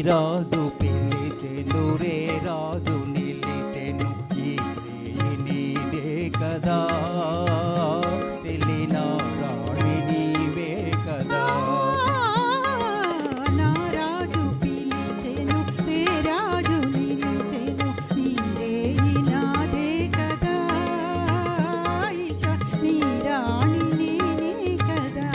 రాజు పిలిచెను రే రాజు నిలిచెను ఈ రేయి నీదే కదా చెలిన రాణి నీవే కదా. నా రాజు పిలిచెను రే రాజు నిలిచెను ఈ రేయి నాదే కదా ఇక నీ రాణి నేనే కదా.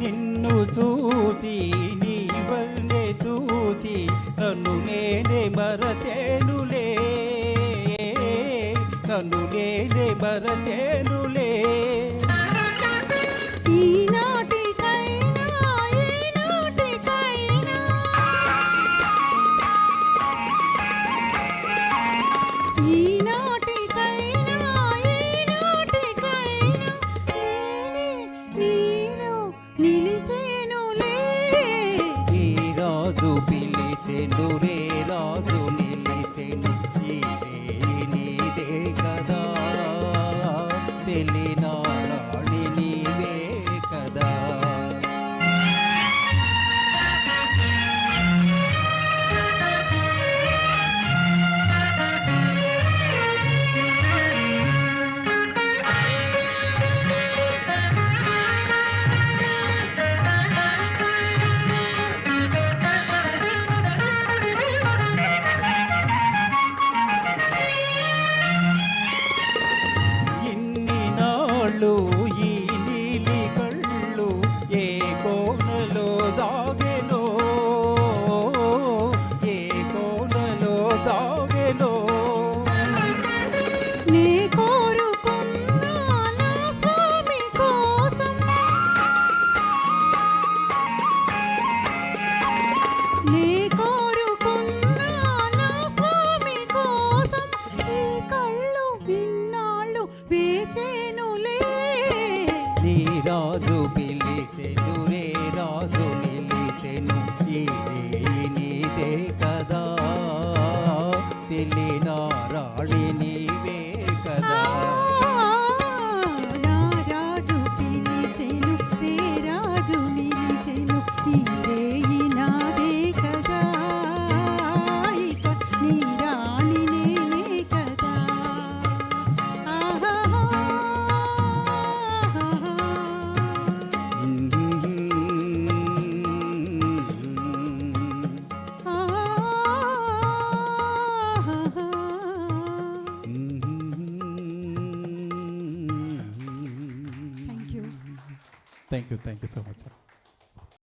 నిన్ను చూచి నీ వల్లే చూచి నన్ను నేనే మరచేనులే నన్ను నేనే మరచేనులే. ఈనాటికైనా ఈనాటికైనా ఈనాటికైనా ఈనాటికైనా నేనే నీలో నిలిచేనులే. ఈ రాజు పిలిచెను రే రాజు నిలిచెను ఈ రేయి నీదే కదా చెలిన రాణి నీవే కదా. ఇన్ని నాళ్ళు ఈ నీలి కళ్ళు ఏ కోనలో దాగెలో ఏ కోనలో దాగెలో. నే కోరుకున్నా నా స్వామి కోసం నే కోరుకున్నా నా స్వామి కోసం ఈ కళ్ళు ఇన్నాళ్ళు వేచేనులే. నీ రాజు పిలిచెను రే రాజు నిలిచెను ఈ రేయి నీదే కదా చెలిన రాణి నీవే కదా. నా రాజు పిలిచెను రే రాజు నిలిచెను ఈ రేయి నాదే కదా ఇక నీ రాణి నేనే కదా. Thank you. Thank you so much, sir.